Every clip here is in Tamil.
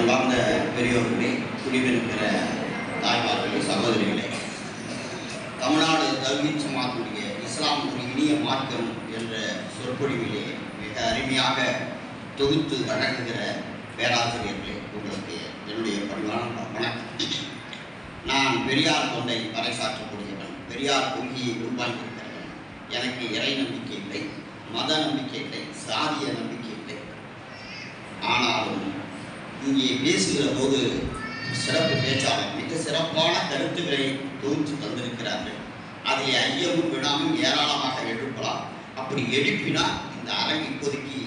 அன்பார்ந்த பெரியோர்களே, குடியிருக்கிற தாய்மார்களே, சகோதரிகளே, தமிழ்நாடு தவ்ஹீத் ஜமாத்துடைய இஸ்லாம் ஒரு இனிய மார்க்கம் என்ற சொற்பொழிவிலே மிக அருமையாக தொகுத்து வழங்குகிற பேராசிரியர்களே, உங்களுக்கு என்னுடைய பணிவான வணக்கம். நான் பெரியார் தொண்டை பறைசாற்றக்கூடியவன், பெரியார் கொள்கையை உள்வாங்கியிருக்கிறவன். எனக்கு இறை நம்பிக்கை இல்லை, மத நம்பிக்கை இல்லை, சாதிய நம்பிக்கை இல்லை. ஆனாலும் இங்கே பேசுகிற போது சிறப்பு பேச்சாளர் மிக சிறப்பான கருத்துக்களை தொகுத்து தந்திருக்கிறார்கள். அதில் ஐயமும் விடாமும் ஏராளமாக எழுப்பலாம். அப்படி எழுப்பினால் இந்த அரங்கு இப்போதைக்கு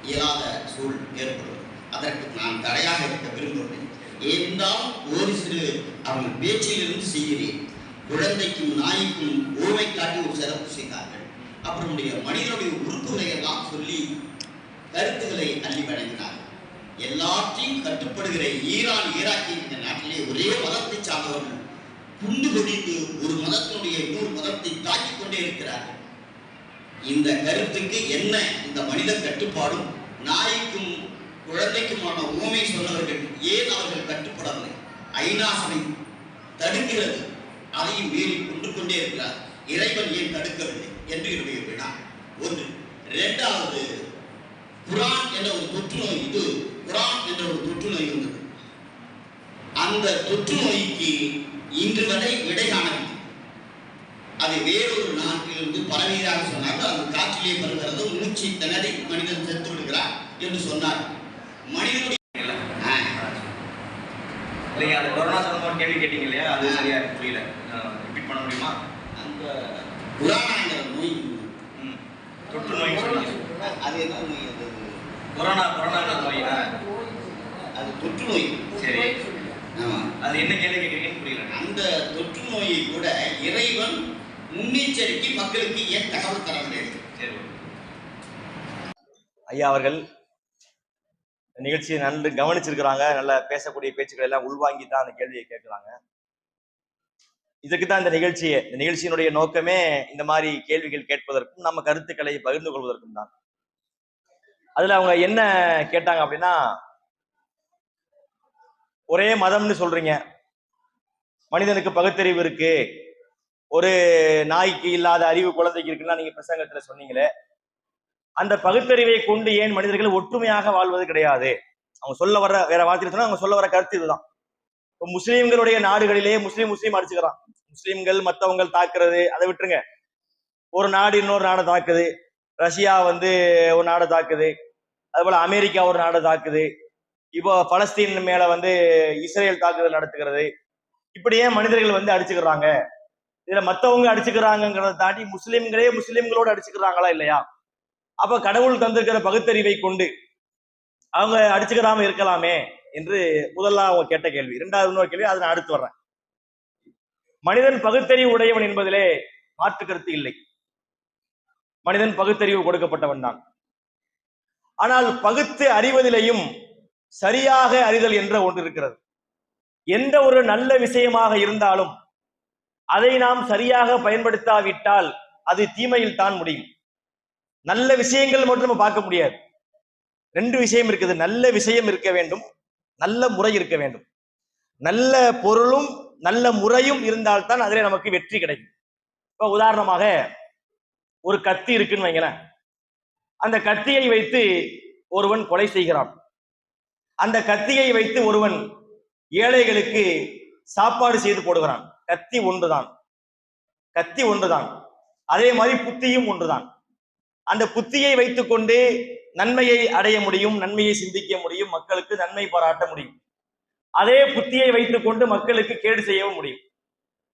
இயலாத சூழ் ஏற்படும். அதற்கு நான் தடையாக இருக்க விரும்புகிறேன். இருந்தாலும் ஒரு சிறு அவர்கள் பேச்சிலிருந்து செய்கிறேன். குழந்தைக்கும் நாய்க்கும் ஓவை காட்டி ஒரு சிறப்பு செய்தார்கள். அப்புறம் மனிதனுடைய உறுப்புகளை எல்லாம் சொல்லி கருத்துக்களை அள்ளி வழங்கினார்கள். எல்லாத்தையும் கட்டுப்படுகிற ஈராக்கி இந்த நாட்டிலே ஒரே மதத்தை சார்ந்தவர்கள் குண்டு கொடித்து ஒரு மதத்தினுடைய இன்னொரு மதத்தை தாக்கிக் கொண்டே இருக்கிறார்கள். இந்த கருத்துக்கு என்ன இந்த மனித கட்டுப்பாடும் நாய்க்கும் குழந்தைக்குமான உண்மை சொன்னவர்கள் ஏன் அவர்கள் கட்டுப்படவில்லை? ஐநா சபை தடுக்கிறது, அதையும் மீறி கொண்டு கொண்டே இருக்கிறார். இறைவன் ஏன் தடுக்கவில்லை என்று என்னுடைய வினா ஒன்று. இரண்டாவது, குரான் என்ற ஒரு தொற்றுநோய், குரான் என்ற ஒரு தொற்றுநோய் இருந்தது. அந்த தொற்று நோய்க்கு இன்று வரை விடை காணவில்லை. அது வேறொரு நாட்டிலிருந்து பரவியதாக சொன்னார்கள். அது காற்றிலே பரவுகிறது, மூச்சு திணறி மனிதன் செத்து விடுகிறார் என்று சொன்னார். மனிதனுடைய இல்லைங்க, அந்த கொரோனா சம்பந்தமான கேள்வி கேட்டீங்க இல்லையா, அது சரியா புரியல, ரிப்பீட் பண்ண முடியுமா? அந்த குரானாங்கிற நோய் தொற்று நோய் சொன்னீங்க, அது என்ன நோய்? கொரோனா நோய், அது தொற்று நோய். சரி, அது என்ன கேள்வி கேட்குறீங்கன்னு புரியல. அந்த தொற்று நோயை கூட இறைவன் முன்னெச்சரிக்கை மக்களுக்கு ஏன் தகவல் தரவில்லை? சரி, ஐயா அவர்கள் நிகழ்ச்சியை நன்கு கவனிச்சிருக்கிறாங்க. நல்லா பேசக்கூடிய பேச்சுக்கள் எல்லாம் உள்வாங்கி தான் அந்த கேள்வியை கேட்கிறாங்க. இதுக்கு தான் இந்த நிகழ்ச்சியினுடைய நோக்கமே இந்த மாதிரி கேள்விகள் கேட்பதற்கும் நம்ம கருத்துக்களை பகிர்ந்து கொள்வதற்கும் தான். அதுல அவங்க என்ன கேட்டாங்க அப்படின்னா, ஒரே மதம்னு சொல்றீங்க, மனிதனுக்கு பகுத்தறிவு இருக்கு, ஒரு நாய்க்கு இல்லாத அறிவு குழந்தைக்கு இருக்குன்னா நீங்க பிரசங்கத்துல சொன்னீங்களே, அந்த பகுத்தறிவை கொண்டு ஏன் மனிதர்கள் ஒற்றுமையாக வாழ்வது கிடையாது? அவங்க சொல்ல வர வேற வார்த்தையில சொன்னா அவங்க சொல்ல வர கருத்து இதுதான். இப்போ முஸ்லீம்களுடைய நாடுகளிலே முஸ்லீம் அடிச்சுக்கிறான். முஸ்லீம்கள் மற்றவங்க தாக்குறது அதை விட்டுருங்க. ஒரு நாடு இன்னொரு நாடை தாக்குது, ரஷ்யா ஒரு நாடை தாக்குது, அது போல அமெரிக்கா ஒரு நாடை தாக்குது, இப்போ பலஸ்தீன் மேல இஸ்ரேல் தாக்குதல் நடத்துகிறது. இப்படியே மனிதர்கள் அடிச்சுக்கிறாங்க. இதுல மத்தவங்க அடிச்சுக்கிறாங்கிறத தாண்டி முஸ்லிம்களே முஸ்லிம்களோடு அடிச்சுக்கிறாங்களா இல்லையா? அப்ப கடவுள் தந்திருக்கிற பகுத்தறிவை கொண்டு அவங்க அடிச்சுக்கிறாம இருக்கலாமே என்று முதல்ல அவங்க கேட்ட கேள்வி. இரண்டாவது இன்னொரு கேள்வி, அதை நான் அடுத்து வர்றேன். மனிதன் பகுத்தறிவு உடையவன் என்பதிலே மாற்று கருத்து இல்லை. மனிதன் பகுத்தறிவு கொடுக்கப்பட்டவன் தான். ஆனால் பகுத்து அறிவதிலேயும் சரியாக அறிதல் என்ற ஒன்று இருக்கிறது. எந்த ஒரு நல்ல விஷயமாக இருந்தாலும் அதை நாம் சரியாக பயன்படுத்தாவிட்டால் அது தீமையில் தான் முடியும். நல்ல விஷயங்கள் மட்டும் நம்ம பார்க்க முடியாது. ரெண்டு விஷயம் இருக்குது. நல்ல விஷயம் இருக்க வேண்டும், நல்ல முறை இருக்க வேண்டும். நல்ல பொருளும் நல்ல முறையும் இருந்தால்தான் அதிலே நமக்கு வெற்றி கிடைக்கும். இப்ப உதாரணமாக ஒரு கத்தி இருக்குன்னு வைங்களேன். அந்த கத்தியை வைத்து ஒருவன் கொலை செய்கிறான். அந்த கத்தியை வைத்து ஒருவன் ஏழைகளுக்கு சாப்பாடு செய்து போடுகிறான். கத்தி ஒன்றுதான். அதே மாதிரி புத்தியும் ஒன்றுதான். அந்த புத்தியை வைத்துக்கொண்டு நன்மையை அடைய முடியும், நன்மையை சிந்திக்க முடியும், மக்களுக்கு நன்மை பாராட்ட முடியும். அதே புத்தியை வைத்துக் கொண்டு மக்களுக்கு கேடு செய்யவும் முடியும்.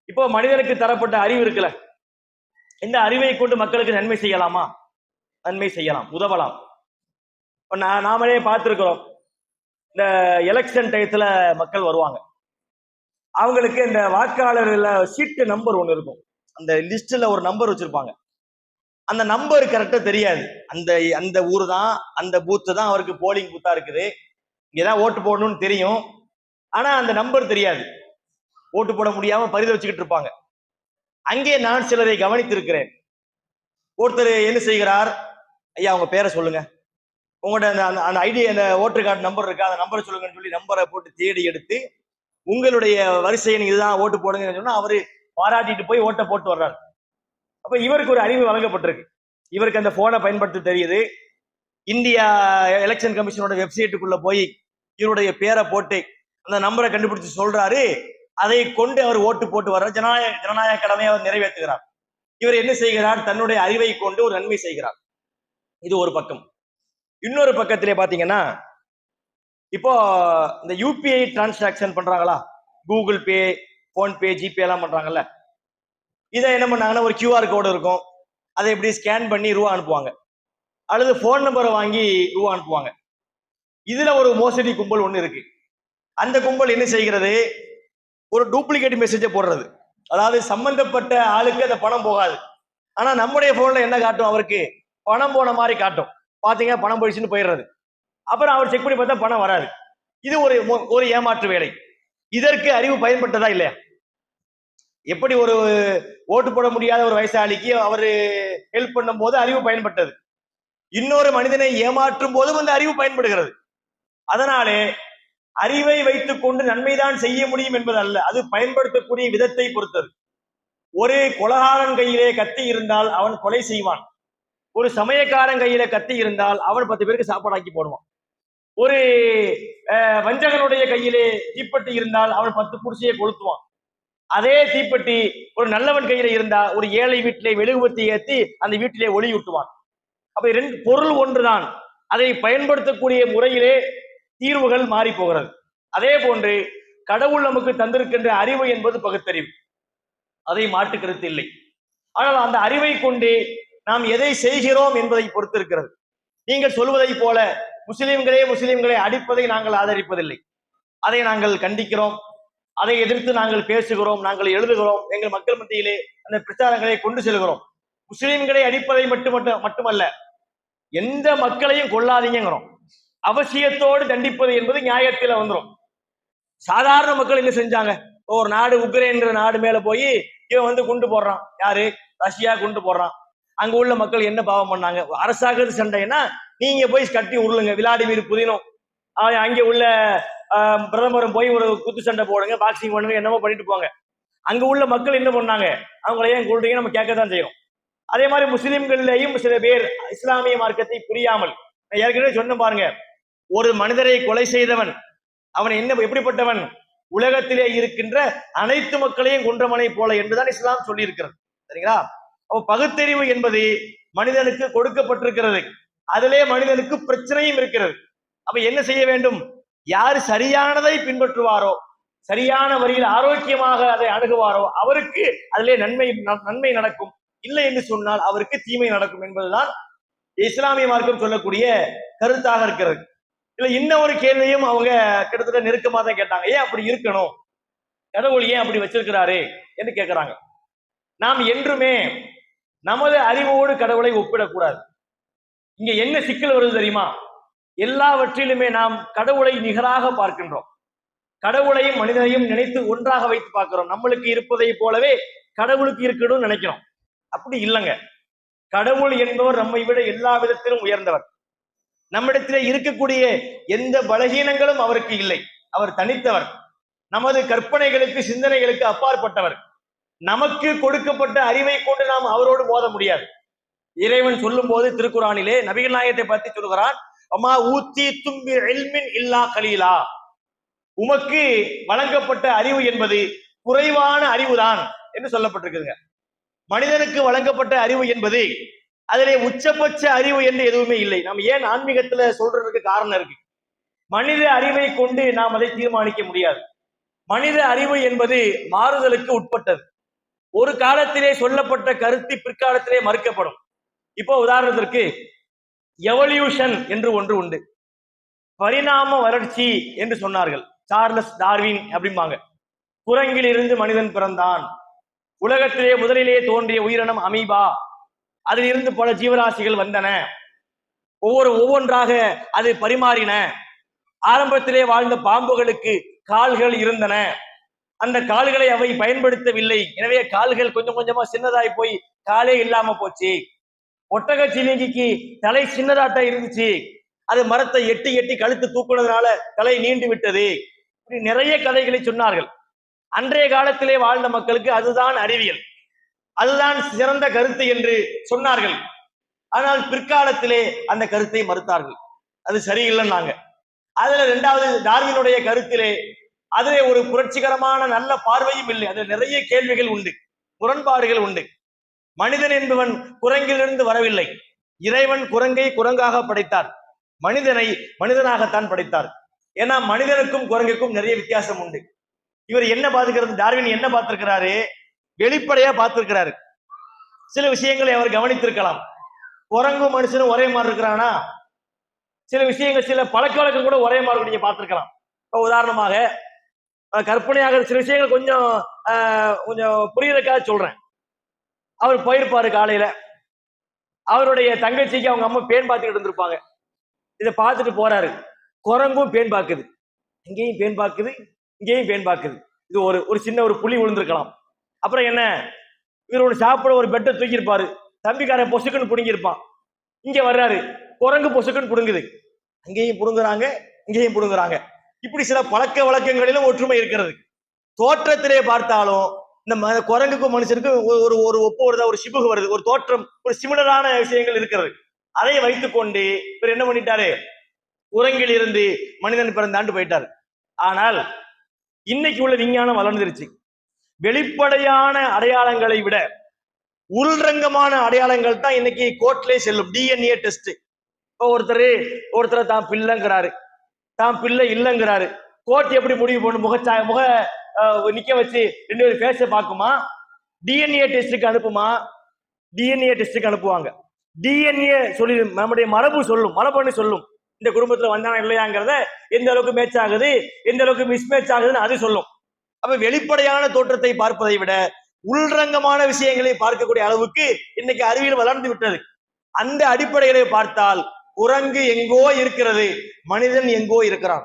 இப்போ மனிதனுக்கு தரப்பட்ட அறிவு இருக்குல்ல, இந்த அறிவை கொண்டு மக்களுக்கு நன்மை செய்யலாமா? நன்மை செய்யலாம், உதவலாம். இப்போ நாமளே பார்த்துருக்கிறோம், இந்த எலெக்ஷன் டயத்துல மக்கள் வருவாங்க. அவங்களுக்கு இந்த வாக்காளர்ல சீட்டு நம்பர் ஒன்று இருக்கும். அந்த லிஸ்ட்ல ஒரு நம்பர் வச்சிருப்பாங்க. அந்த நம்பர் கரெக்டா தெரியாது. அந்த ஊர் தான், அந்த பூத்து தான் அவருக்கு போலிங் பூத்தா இருக்குது, இங்கதான் ஓட்டு போடணும்னு தெரியும். ஆனா அந்த நம்பர் தெரியாது, ஓட்டு போட முடியாம பரிதவிச்சுக்கிட்டு இருப்பாங்க. அங்கே நான் சிலரை கவனித்திருக்கிறேன். ஒருத்தர் என்ன செய்கிறார், ஐயா அவங்க பேரை சொல்லுங்க, உங்களோட அந்த ஐடி, அந்த ஓட்டர் கார்டு நம்பர் இருக்கா, அந்த நம்பரை சொல்லுங்கன்னு சொல்லி நம்பரை போட்டு தேடி எடுத்து உங்களுடைய வரிசையை நீங்க இதுதான் ஓட்டு போடுங்கன்னு சொன்னா அவரு பாராட்டிட்டு போய் ஓட்டை போட்டு வர்றாரு. அப்ப இவருக்கு ஒரு அறிவு வழங்கப்பட்டிருக்கு. இவருக்கு அந்த போனை பயன்படுத்த தெரியுது. இந்தியா எலெக்ஷன் கமிஷனோட வெப்சைட்டுக்குள்ள போய் இவருடைய பேரை போட்டு அந்த நம்பரை கண்டுபிடிச்சு சொல்றாரு. அதை கொண்டு அவர் ஓட்டு போட்டு வர்றார். ஜனநாயக கடமையை அவர் நிறைவேற்றுகிறார். இவர் என்ன செய்கிறார்? தன்னுடைய அறிவை கொண்டு ஒரு நன்மை செய்கிறார். இது ஒரு பக்கம். இன்னொரு பக்கத்திலே பாத்தீங்கன்னா, இப்போ இந்த யூபிஐ டிரான்சாக்சன் பண்றாங்களா, கூகுள் பே, போன்பே, ஜிபே எல்லாம் பண்றாங்கல்ல, இதை என்ன பண்ணாங்கன்னா ஒரு கியூஆர் கோடு இருக்கும். அதை இப்படி ஸ்கேன் பண்ணி ரூபா அனுப்புவாங்க, அல்லது போன் நம்பரை வாங்கி ரூபா அனுப்புவாங்க. இதுல ஒரு மோசடி கும்பல் ஒண்ணு இருக்கு. அந்த கும்பல் என்ன செய்கிறது? ஒரு டூப்ளிகேட் மெசேஜை போடுறது. அதாவது சம்பந்தப்பட்ட ஆளுக்கு அந்த பணம் போகாது. ஆனா நம்முடைய போன்ல என்ன காட்டும்? அவருக்கு பணம் போன மாதிரி காட்டும். பாத்தீங்க பணம் போயிடுச்சுன்னு போயிடுறது. அப்புறம் அவர் செக் பண்ணி பார்த்தா பணம் வராது. இது ஒரு ஏமாற்று வேலை. இதற்கு அறிவு பயன்பட்டதா இல்லையா? எப்படி ஒரு ஓட்டு போட முடியாத ஒரு வயசாளிக்கு அவரு ஹெல்ப் பண்ணும் போது அறிவு பயன்பட்டது, இன்னொரு மனிதனை ஏமாற்றும் போதும் அந்த அறிவு பயன்படுகிறது. அதனாலே அறிவை வைத்துக் கொண்டு நன்மைதான் செய்ய முடியும் என்பது அல்ல, அது பயன்படுத்தக்கூடிய விதத்தை பொறுத்தது. ஒரு கொலகாரன் கையிலே கத்தி இருந்தால் அவன் கொலை செய்வான். ஒரு சமயக்காரன் கையில கத்தி இருந்தால் அவன் 10 பேருக்கு சாப்பாடாக்கி போடுவான். ஒரு வஞ்சகனுடைய கையிலே தீப்பெட்டி இருந்தால் அவன் 10 குடிசையை கொளுத்துவான். அதே தீப்பெட்டி ஒரு நல்லவன் கையில இருந்தா ஒரு ஏழை வீட்டிலே மெழுகுவத்தி ஏத்தி அந்த வீட்டிலே ஒளி ஊட்டுவான். அப்ப ரெண்டு பொருள் ஒன்றுதான், அதை பயன்படுத்தக்கூடிய முறையிலே தீர்வுகள் மாறி போகிறது. அதே போன்று கடவுள் நமக்கு தந்திருக்கின்ற அறிவு என்பது பகுத்தறிவு, அதை மாற்று கருத்து இல்லை. ஆனால் அந்த அறிவை கொண்டு நாம் எதை செய்கிறோம் என்பதை பொறுத்து இருக்கிறது. நீங்கள் சொல்வதை போல முஸ்லிம்களை அடிப்பதை நாங்கள் ஆதரிப்பதில்லை, அதை நாங்கள் கண்டிக்கிறோம், அதை எதிர்த்து நாங்கள் பேசுகிறோம், நாங்கள் எழுதுகிறோம், எங்கள் மக்கள் மத்தியிலே அந்த பிரச்சாரங்களை கொண்டு செல்கிறோம். முஸ்லிம்களை அடிப்பதை மட்டுமல்ல, எந்த மக்களையும் கொள்ளாதீங்கிறோம். அவசியத்தோடு தண்டிப்பது என்பது நியாயத்தில் வந்துடும். சாதாரண மக்கள் என்ன செஞ்சாங்க? ஒரு நாடு உக்ரைன் நாடு மேல போய் இவன் வந்து குண்டு போடுறான், யாரு? ரஷ்யா குண்டு போடுறான். அங்க உள்ள மக்கள் என்ன பாவம் பண்ணாங்க? அரசாங்க சண்டைன்னா நீங்க போய் கட்டி உருளுங்க, விளாடிமிர் புதினும் அங்கே உள்ள பிரதமரும் போய் ஒரு குத்து சண்டை போடுங்க, பாக்ஸிங் பண்ணுங்க, என்னமோ பண்ணிட்டு போங்க. அங்க உள்ள மக்கள் என்ன பண்ணாங்க? அவங்கள ஏன் கொள்றீங்க நம்ம கேட்கத்தான் செய்யறோம். அதே மாதிரி முஸ்லிம்கள்லையும் சில பேர் இஸ்லாமிய மார்க்கத்தை புரியாமல், ஏற்கனவே சொன்ன பாருங்க, ஒரு மனிதரை கொலை செய்தவன் அவன் எப்படிப்பட்டவன்? உலகத்திலே இருக்கின்ற அனைத்து மக்களையும் கொன்றவனை போல என்றுதான் இஸ்லாம் சொல்லி இருக்கிறது. சரிங்களா? அப்ப பகுத்தறிவு என்பது மனிதனுக்கு கொடுக்கப்பட்டிருக்கிறது. அதிலே மனிதனுக்கு பிரச்சனையும் இருக்கிறது. அப்ப என்ன செய்ய வேண்டும்? யார் சரியானதை பின்பற்றுவாரோ, சரியான வழியில் ஆரோக்கியமாக அதை அணுகுவாரோ அவருக்கு அதிலே நன்மை நடக்கும். இல்லை என்று சொன்னால் அவருக்கு தீமை நடக்கும் என்பதுதான் இஸ்லாமிய மார்க்கம் சொல்லக்கூடிய கருத்தாக இருக்கிறது. இல்ல இன்னும் ஒரு கேள்வியும் அவங்க கிட்டத்தட்ட நெருக்கமா தான் கேட்டாங்க. ஏன் அப்படி இருக்கணும், கடவுள் ஏன் அப்படி வச்சிருக்கிறாரு என்று கேட்கிறாங்க. நாம் என்றுமே நமது அறிவோடு கடவுளை ஒப்பிடக்கூடாது. இங்க என்ன சிக்கல் வருது தெரியுமா? எல்லாவற்றிலுமே நாம் கடவுளை நிகராக பார்க்கின்றோம். கடவுளையும் மனிதனையும் நினைத்து ஒன்றாக வைத்து பார்க்கிறோம். நம்மளுக்கு இருப்பதை போலவே கடவுளுக்கு இருக்கணும்னு நினைக்கிறோம். அப்படி இல்லைங்க. கடவுள் என்பவர் நம்மை விட எல்லா விதத்திலும் உயர்ந்தவர். நம்மிடத்திலே இருக்கக்கூடிய எந்த பலகீனங்களும் அவருக்கு இல்லை. அவர் தனித்தவர். நமது கற்பனைகளுக்கு சிந்தனைகளுக்கு அப்பாற்பட்டவர். நமக்கு கொடுக்கப்பட்ட அறிவை கொண்டு நாம் அவரோடு மோத முடியாது. இறைவன் சொல்லும் போது திருக்குறானிலே நபிகள் நாயகத்தை பற்றி சொல்கிறான், அம்மா ஊத்தி தும்பி இல்மின் இல்லா கலீலா, உமக்கு வழங்கப்பட்ட அறிவு என்பது குறைவான அறிவுதான் என்று சொல்லப்பட்டிருக்குதுங்க. மனிதனுக்கு வழங்கப்பட்ட அறிவு என்பது அதிலே உச்சபட்ச அறிவு என்று எதுவுமே இல்லை. நம்ம ஏன் ஆன்மீகத்துல சொல்றதுக்கு காரணம் இருக்கு. மனித அறிவை கொண்டு நாம் அதை தீர்மானிக்க முடியாது. மனித அறிவு என்பது மாறுதலுக்கு உட்பட்டது. ஒரு காலத்திலே சொல்லப்பட்ட கருத்து பிற்காலத்திலே மறுக்கப்படும். இப்போ உதாரணத்திற்கு எவல்யூஷன் என்று ஒன்று உண்டு, பரிணாம வளர்ச்சி என்று சொன்னார்கள். சார்லஸ் டார்வின் அப்படிம்பாங்க. குரங்கில் இருந்து மனிதன் பிறந்தான், உலகத்திலே முதலிலே தோன்றிய உயிரினம் அமீபா, அதில் இருந்து பல ஜீவராசிகள் வந்தன, ஒவ்வொன்றாக அது பரிமாறின. ஆரம்பத்திலே வாழ்ந்த பாம்புகளுக்கு கால்கள் இருந்தன, அந்த கால்களை அவை பயன்படுத்தவில்லை, எனவே கால்கள் கொஞ்சம் கொஞ்சமா சின்னதாய் போய் காலே இல்லாம போச்சு. ஒட்டக சிவிங்கிக்கு தலை சின்னதாட்ட இருந்துச்சு, அது மரத்தை எட்டி எட்டி கழுத்து தூக்குனதுனால தலை நீண்டு விட்டது. இப்படி நிறைய கதைகளை சொன்னார்கள். அன்றைய காலத்திலே வாழ்ந்த மக்களுக்கு அதுதான் அறிவியல், அதுதான் சிறந்த கருத்து என்று சொன்னார்கள். ஆனால் பிற்காலத்திலே அந்த கருத்தை மறுத்தார்கள், அது சரியில்லைன்னாங்க. அதுல இரண்டாவது டார்வினுடைய கருத்திலே அதிலே ஒரு புரட்சிகரமான நல்ல பார்வையும் இல்லை. அதுல நிறைய கேள்விகள் உண்டு, முரண்பாடுகள் உண்டு. மனிதன் என்பவன் குரங்கிலிருந்து வரவில்லை. இறைவன் குரங்கை குரங்காக படைத்தார், மனிதனை மனிதனாகத்தான் படைத்தார். ஏன்னா மனிதனுக்கும் குரங்குக்கும் நிறைய வித்தியாசம் உண்டு. இவர் என்ன பார்த்துக்கிறது, டார்வின் என்ன பார்த்திருக்கிறாரு, வெளிப்படையா பார்த்திருக்கிறாரு. சில விஷயங்களை அவர் கவனித்திருக்கலாம். குரங்கும் மனுஷனும் ஒரே மாதிரி இருக்கிறானா, சில விஷயங்கள் சில பழக்க வழக்கம் கூட ஒரே மாதிரி நீங்க பார்த்திருக்கலாம். இப்போ உதாரணமாக கற்பனையாக சில விஷயங்கள் கொஞ்சம் கொஞ்சம் புரியுறதுக்காக சொல்றேன். அவர் போயிருப்பாரு காலையில, அவருடைய தங்கச்சிக்கு அவங்க அம்மா பேன் பார்த்துக்கிட்டு இருந்திருப்பாங்க. இதை பார்த்துட்டு போறாரு, குரங்கும் பேன் பார்க்குது, இங்கேயும் பேன் பார்க்குது, இங்கேயும் பேன் பார்க்குது. இது ஒரு ஒரு சின்ன ஒரு புலி விழுந்திருக்கலாம். அப்புறம் என்ன, இவர் ஒன்று சாப்பிட ஒரு பெட்டை தூக்கியிருப்பாரு, தம்பிக்காரன் பொசுக்குன்னு புடுங்கியிருப்பான். இங்க வர்றாரு, குரங்கு பொசுக்குன்னு புடுங்குது, அங்கேயும் புடுங்குறாங்க, இங்கேயும் புடுங்குறாங்க. இப்படி சில பழக்க வழக்கங்களிலும் ஒற்றுமை இருக்கிறது. தோற்றத்திலே பார்த்தாலும் இந்த குரங்குக்கும் மனுஷனுக்கும் ஒரு ஒரு ஒப்பு வருதா, ஒரு சிபுகு வருது, ஒரு தோற்றம், ஒரு சிமிலரான விஷயங்கள் இருக்கிறது. அதை வைத்துக்கொண்டு இவர் என்ன பண்ணிட்டாரு, குரங்கில் இருந்து மனிதன் பிறந்தாண்டு போயிட்டாரு. ஆனால் இன்னைக்கு உள்ள விஞ்ஞானம் வளர்ந்துருச்சு. வெளிப்படையான அடையாளங்களை விட உள்ரங்கமான அடையாளங்கள் தான் இன்னைக்கு கோர்ட்லே செல்லும். DNA test. இப்போ ஒருத்தர் தான் பிள்ளைங்கிறாரு, தான் பிள்ளை இல்லைங்கிறாரு. கோர்ட் எப்படி முடிவு பண்ணும், முக நிக்க வச்சு ரெண்டு பேரும் பேச பார்க்குமா, டிஎன்ஏ டெஸ்டுக்கு அனுப்புமா? டிஎன்ஏ டெஸ்டுக்கு அனுப்புவாங்க. டிஎன்ஏ சொல்லி நம்முடைய மரபு சொல்லும், மரபணு சொல்லும் இந்த குடும்பத்துல வந்தானா இல்லையாங்கிறத, எந்த அளவுக்கு மேட்ச் ஆகுது, எந்த அளவுக்கு மிஸ்மேட்ச் ஆகுதுன்னு அது சொல்லும். அப்ப வெளிப்படையான தோற்றத்தை பார்ப்பதை விட உள்ரங்கமான விஷயங்களை பார்க்கக்கூடிய அளவுக்கு இன்னைக்கு அறிவியல் வளர்ந்து விட்டது. அந்த அடிப்படையிலே பார்த்தால் குரங்கு எங்கோ இருக்கிறது, மனிதன் எங்கோ இருக்கிறான்.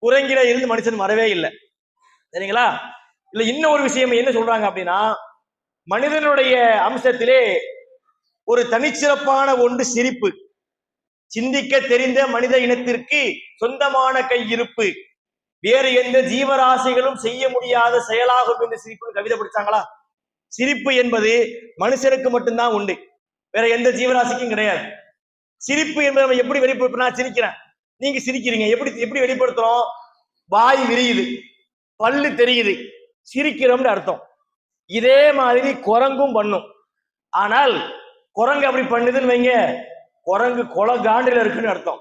குரங்கில இருந்து மனுஷன் வரவே இல்லை, சரிங்களா? இல்ல இன்னும் ஒரு விஷயம் என்ன சொல்றாங்க அப்படின்னா, மனிதனுடைய அம்சத்திலே ஒரு தனிச்சிறப்பான ஒன்று சிரிப்பு. சிந்திக்க தெரிந்த மனித இனத்திற்கு சொந்தமான கையிருப்பு, வேறு எந்த ஜீவராசிகளும் செய்ய முடியாத செயலாகும் என்று சிரிப்பு கவிதை படிச்சாங்களா? சிரிப்பு என்பது மனுஷனுக்கு மட்டும்தான் உண்டு, வேற எந்த ஜீவராசிக்கும் கிடையாது. சிரிப்பு என்பதை நம்ம எப்படி வெளிப்படுத்த, நான் சிரிக்கிறேன், நீங்க சிரிக்கிறீங்க, எப்படி வெளிப்படுத்துறோம்? வாய் விரியுது, பல்லு தெரியுது, சிரிக்கிறோம்னு அர்த்தம். இதே மாதிரி குரங்கும் பண்ணும். ஆனால் குரங்கு அப்படி பண்ணுதுன்னு வைங்க, குரங்கு கொலை காண்டில இருக்குன்னு அர்த்தம்.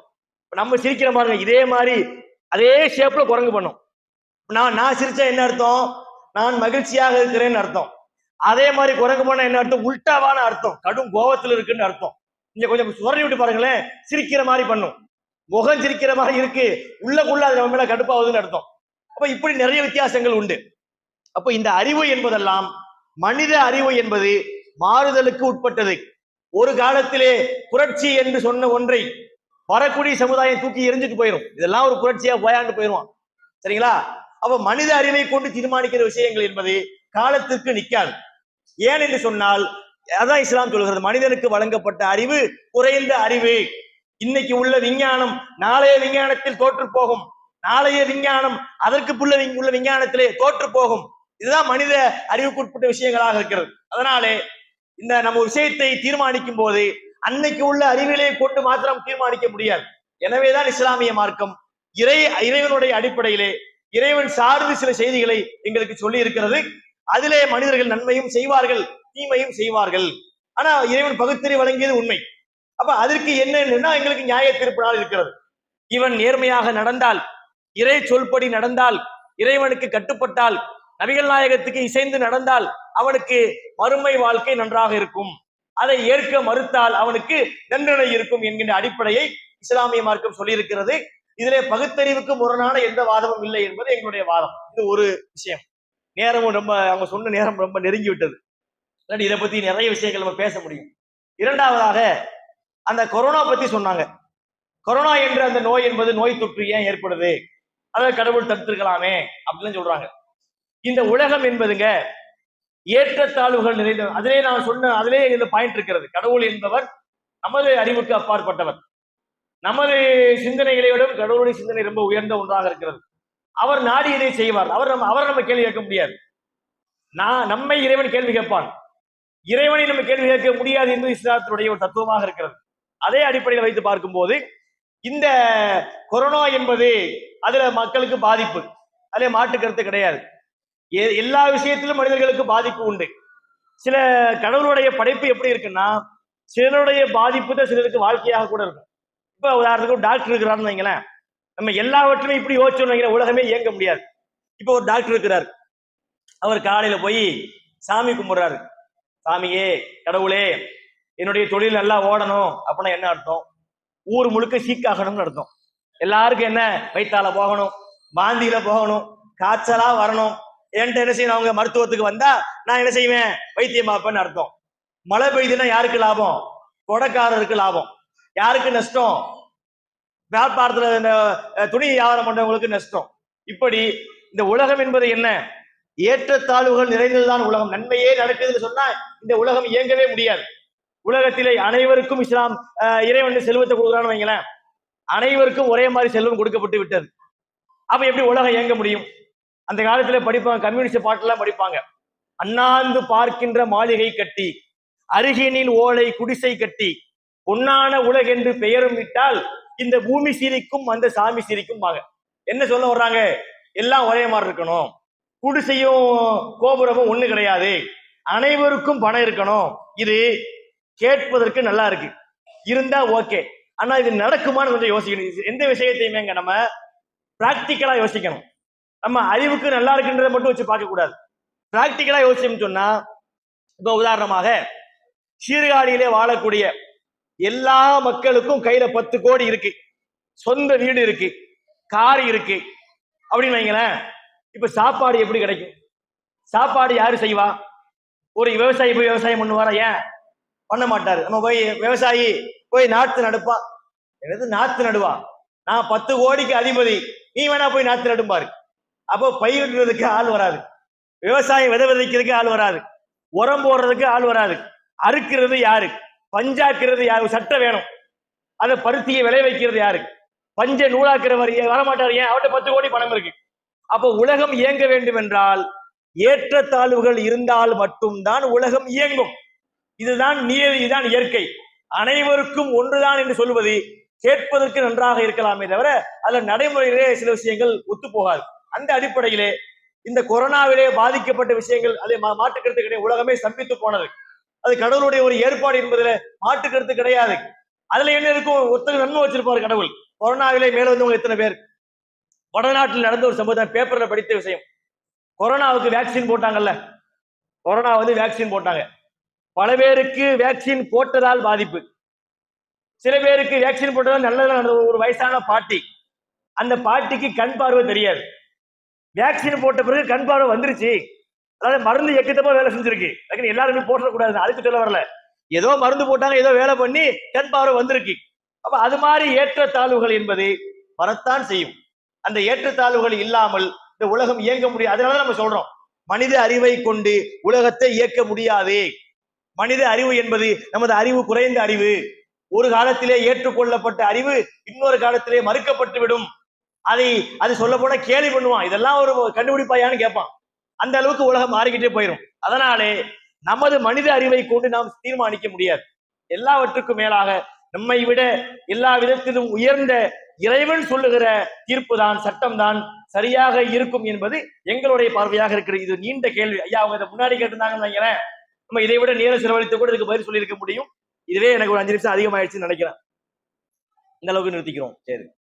நம்ம சிரிக்கிற பாருங்க, இதே மாதிரி அதே ஷேப்ல குரங்கு பண்ணும். நான் சிரிச்சா என்ன அர்த்தம்? நான் மகிழ்ச்சியாக இருக்கிறேன்னு அர்த்தம். அதே மாதிரி குரங்கு பண்ண என்ன அர்த்தம்? உல்டாவான அர்த்தம், கடும் கோபத்தில் இருக்குன்னு அர்த்தம். நீங்க கொஞ்சம் சுரண்டி விட்டு பாருங்களேன், சிரிக்கிற மாதிரி பண்ணும், முகம் சிரிக்கிற மாதிரி இருக்கு, உள்ளக்குள்ள அது நம்ம மேல கடுப்பாகுதுன்னு அர்த்தம். அப்ப இப்படி நிறைய வித்தியாசங்கள் உண்டு. அப்ப இந்த அறிவு என்பதெல்லாம், மனித அறிவு என்பது மாறுதலுக்கு உட்பட்டது. ஒரு காலத்திலே புரட்சி என்று சொன்ன ஒன்றை வரக்கூடிய சமுதாயம் தூக்கி எரிஞ்சுட்டு போயிடும், இதெல்லாம் ஒரு புரட்சியா போயாண்டு போயிடுவான், சரிங்களா? அப்ப மனித அறிவை கொண்டு தீர்மானிக்கிற விஷயங்கள் என்பது காலத்திற்கு நிற்காது. ஏன் என்று சொன்னால், அதான் இஸ்லாம் சொல்கிறது, மனிதனுக்கு வழங்கப்பட்ட அறிவு குறைந்த அறிவு. இன்னைக்கு உள்ள விஞ்ஞானம் நாளைய விஞ்ஞானத்தில் தோற்று போகும், நாளைய விஞ்ஞானம் அதற்கு உள்ள விஞ்ஞானத்திலே தோற்று போகும். இதுதான் மனித அறிவுக்குட்பட்ட விஷயங்களாக இருக்கிறது. அதனாலே இந்த நம்ம விஷயத்தை தீர்மானிக்கும் போது அன்னைக்கு உள்ள அறிவிலே கொண்டு மாத்திரம் தீர்மானிக்க முடியாது. எனவேதான் இஸ்லாமிய மார்க்கம் இறைவனுடைய அடிப்படையிலே இறைவன் சார்ந்து சில செய்திகளை எங்களுக்கு சொல்லி இருக்கிறது. அதிலே மனிதர்கள் நன்மையும் செய்வார்கள், தீமையும் செய்வார்கள். ஆனா இறைவன் பகுத்தறிவு வழங்கியது உண்மை. அப்ப அதற்கு என்னன்னா, எங்களுக்கு நியாய தீர்ப்பு நாள் இருக்கிறது. இவன் நேர்மையாக நடந்தால், இறை சொல்படி நடந்தால், இறைவனுக்கு கட்டுப்பட்டால், நபிகள் நாயகத்துக்கு இசைந்து நடந்தால் அவனுக்கு மறுமை வாழ்க்கை நன்றாக இருக்கும். அதை ஏற்க மறுத்தால் அவனுக்கு தண்டனை இருக்கும் என்கின்ற அடிப்படையை இஸ்லாமிய மார்க்கம் சொல்லியிருக்கிறது. இதிலே பகுத்தறிவுக்கு முரணான எந்த வாதமும் இல்லை என்பது எங்களுடைய வாதம். இது ஒரு விஷயம். நேரமும் ரொம்ப, அவங்க சொன்ன நேரம் ரொம்ப நெருங்கி விட்டது. இதை பத்தி நிறைய விஷயங்கள் நம்ம பேச முடியும். இரண்டாவதாக அந்த கொரோனா பத்தி சொன்னாங்க. கொரோனா என்ற அந்த நோய் என்பது நோய் தொற்று ஏன் ஏற்படுது, அதை கடவுள் தடுத்திருக்கலாமே அப்படின்னு சொல்றாங்க. இந்த உலகம் என்பதுங்க ஏற்றத்தாழ்வுகள் நிறைந்த, அதிலே இந்த பாயிண்ட் இருக்கிறது. கடவுள் என்பவர் நமது அறிவுக்கு அப்பாற்பட்டவர். நமது சிந்தனைகளை விட கடவுளுடைய சிந்தனை ரொம்ப உயர்ந்த ஒன்றாக இருக்கிறது. அவர் நாடி இதை செய்வார். அவர் நம்ம கேள்வி கேட்க முடியாது. நம்மை இறைவன் கேள்வி கேட்பான். இறைவனை நம்ம கேள்வி கேட்க முடியாது என்பது இஸ்லாத்தினுடைய ஒரு தத்துவமாக இருக்கிறது. அதே அடிப்படையில் வைத்து பார்க்கும்போது இந்த கொரோனா என்பது அதுல மக்களுக்கு பாதிப்பு, அதுல மாற்று கருத்து கிடையாது. எல்லா விஷயத்திலும் மனிதர்களுக்கு பாதிப்பு உண்டு. சில கடவுளுடைய படைப்பு எப்படி இருக்குன்னா, சிலருடைய பாதிப்பு தான் சிலருக்கு வாழ்க்கையாக கூட இருக்கும். இப்ப உதாரணத்துக்கு டாக்டர் இருக்கிறாருன்னு வைங்களேன், நம்ம எல்லாவற்றையும் இப்படி யோசிச்சோம்னு வைங்களேன், உலகமே இயங்க முடியாது. இப்போ ஒரு டாக்டர் இருக்கிறார், அவர் காலையில போய் சாமி கும்பிடுறாரு. சாமியே, கடவுளே, என்னுடைய தொழில் நல்லா ஓடணும் அப்படின்னா என்ன அர்த்தம்? ஊர் முழுக்க சீக்காகணும்னு அர்த்தம். எல்லாருக்கும் என்ன, வயிற்றால போகணும், வாந்தியில போகணும், காய்ச்சலா வரணும். என்கிட்ட என்ன செய்யணும்? அவங்க மருத்துவத்துக்கு வந்தா நான் என்ன செய்வேன்? வைத்தியம் பார்ப்பேன்னு அர்த்தம். மழை பெய்யுதுன்னா யாருக்கு லாபம்? கொடைக்காரருக்கு லாபம். யாருக்கு நஷ்டம்? வியாபாரத்துல இந்த துணி வியாபாரம் பண்றவங்களுக்கு நஷ்டம். இப்படி இந்த உலகம் என்பது என்ன? ஏற்றத்தாழ்வுகள் நிறைந்ததுதான் உலகம். நன்மையே நடக்குதுன்னு சொன்னா இந்த உலகம் இயங்கவே முடியாது. உலகத்திலே அனைவருக்கும் இஸ்லாம் இறைவன் செல்வத்தை கொடுக்குறான்னு வைங்களேன், அனைவருக்கும் ஒரே மாதிரி செல்வம் கொடுக்கப்பட்டு விட்டது. அப்ப எப்படி உலகம் இயங்க முடியும்? அந்த காலத்துல படிப்பாங்க, கம்யூனிஸ்ட் பாட்டெல்லாம் படிப்பாங்க. அண்ணாந்து பார்க்கின்ற மாளிகை கட்டி, அருகினில் ஓலை குடிசை கட்டி, பொன்னான உலகென்று பெயரும் விட்டால் இந்த பூமி சிரிக்கும் அந்த சாமி சிரிக்கும். என்ன சொல்ல வர்றாங்க? எல்லாம் ஒரே மாதிரி இருக்கணும், குடிசையும் கோபுரமும் ஒண்ணு கிடையாது, அனைவருக்கும் பணம் இருக்கணும். இது கேட்பதற்கு நல்லா இருக்கு, இருந்தா ஓகே. ஆனா இது நடக்குமான்னு கொஞ்சம் யோசிக்கணும். எந்த விஷயத்தையுமே நம்ம பிராக்டிக்கலா யோசிக்கணும். நம்ம அறிவுக்கு நல்லா இருக்குன்றதை மட்டும் வச்சு பார்க்க கூடாது. பிராக்டிக்கலா யோசிச்சோம்னு சொன்னா, இப்ப உதாரணமாக சீர்காழியிலே வாழக்கூடிய எல்லா மக்களுக்கும் கையில 10 கோடி இருக்கு, சொந்த வீடு இருக்கு, கார் இருக்கு அப்படின்னு வைங்களேன். இப்ப சாப்பாடு எப்படி கிடைக்கும்? சாப்பாடு யாரு செய்வா? ஒரு விவசாயி போய் விவசாயம் பண்ணுவாரா? ஏன் பண்ண மாட்டாரு. நம்ம போய் விவசாயி போய் நாத்து நடுப்பா, எனது நாத்து நடுவா, நான் 10 கோடிக்கு அதிபதி, நீ வேணா போய் நாத்து நடும்பாரு. அப்போ பயிரிடுறதுக்கு ஆள் வராது, விவசாயம் விதைக்கிறதுக்கு ஆள் வராது, உரம் போடுறதுக்கு ஆள் வராது. அறுக்கிறது யாரு? பஞ்சாக்குறது யாரு? சட்டம் வேணும். அதை பருத்தியை விளை வைக்கிறது யாரு? பஞ்சை நூலாக்குறவர் வரமாட்டார். ஏன்? அவர்கிட்ட 10 கோடி பணம் இருக்கு. அப்போ உலகம் இயங்க வேண்டும் என்றால் ஏற்றத்தாழ்வுகள் இருந்தால் மட்டும்தான் உலகம் இயங்கும். இதுதான் நியதி, இதுதான் இயற்கை. அனைவருக்கும் ஒன்றுதான் என்று சொல்வது கேட்பதற்கு நன்றாக இருக்கலாமே தவிர அதுல நடைமுறையிலே சில விஷயங்கள் ஒத்து போகாது. அந்த அடிப்படையிலே இந்த கொரோனாவிலே பாதிக்கப்பட்ட விஷயங்கள் அதை மாற்றுக்கருத்து கிடையாது. உலகமே ஸ்தம்பித்து போனது. அது கடவுளுடைய ஒரு ஏற்பாடு என்பதுல மாற்றுக்கருத்து கிடையாது. அதுல என்ன இருக்கும்? ஒருத்தர் நன்மை வச்சிருப்பாரு கடவுள். கொரோனாவிலே மேல வந்தவங்க எத்தனை பேர்? வடநாட்டில் நடந்த ஒரு சம்பவம், பேப்பர்ல படித்த விஷயம். கொரோனாவுக்கு வேக்சின் போட்டாங்கல்ல, கொரோனா வேக்சின் போட்டாங்க. பல பேருக்கு வேக்சின் போட்டதால் பாதிப்பு, சில பேருக்கு வேக்சின் போட்டதால் நல்லதா நடந்த ஒரு வயசான பாட்டி, அந்த பாட்டிக்கு கண் பார்வை தெரியாது. வேக்சின் போட்ட பிறகு கண் பார்வை வந்துருச்சு. அதாவது மருந்து எக்கத்தமா வேலை செஞ்சிருக்கு. எல்லாருமே போட்டக்கூடாது, அதுக்கு சொல்ல வரல. ஏதோ மருந்து போட்டாங்க, ஏதோ வேலை பண்ணி கண் பார்வை வந்திருக்கு. அப்ப அது மாதிரி ஏற்றத்தாழ்வுகள் என்பது வரத்தான் செய்யும். அந்த ஏற்றத்தாழ்வுகள் இல்லாமல் இந்த உலகம் இயங்க முடியாது. அதனால நம்ம சொல்றோம், மனித அறிவை கொண்டு உலகத்தை இயக்க முடியாது. மனித அறிவு என்பது நமது அறிவு குறைந்த அறிவு. ஒரு காலத்திலே ஏற்றுக்கொள்ளப்பட்ட அறிவு இன்னொரு காலத்திலே மறுக்கப்பட்டு விடும். அது சொல்ல போனா கேலி பண்ணுவான், இதெல்லாம் ஒரு கண்டுபிடிப்பாயான்னு கேட்பான். அந்த அளவுக்கு உலகம் மாறிக்கிட்டே போயிடும். அதனாலே நமது மனித அறிவை கொண்டு நாம் தீர்மானிக்க முடியாது. எல்லாவற்றுக்கும் மேலாக நம்மை விட எல்லா விதத்திலும் உயர்ந்த இறைவன் சொல்லுகிற தீர்ப்பு தான், சட்டம் தான் சரியாக இருக்கும் என்பது எங்களுடைய பார்வையாக இருக்கிறது. இது நீண்ட கேள்வி. ஐயா அவங்க இதை முன்னாடி கேட்டிருந்தாங்கன்னு நினைக்கிறேன். நம்ம இதை விட நேரம் செலவழித்து கூட இதுக்கு பதில் சொல்லியிருக்க முடியும். இதுவே எனக்கு ஒரு 5 நிமிஷம் அதிகமாயிடுச்சுன்னு நினைக்கிறேன். இந்த அளவுக்கு நிறுத்திக்கிறோம். சரி.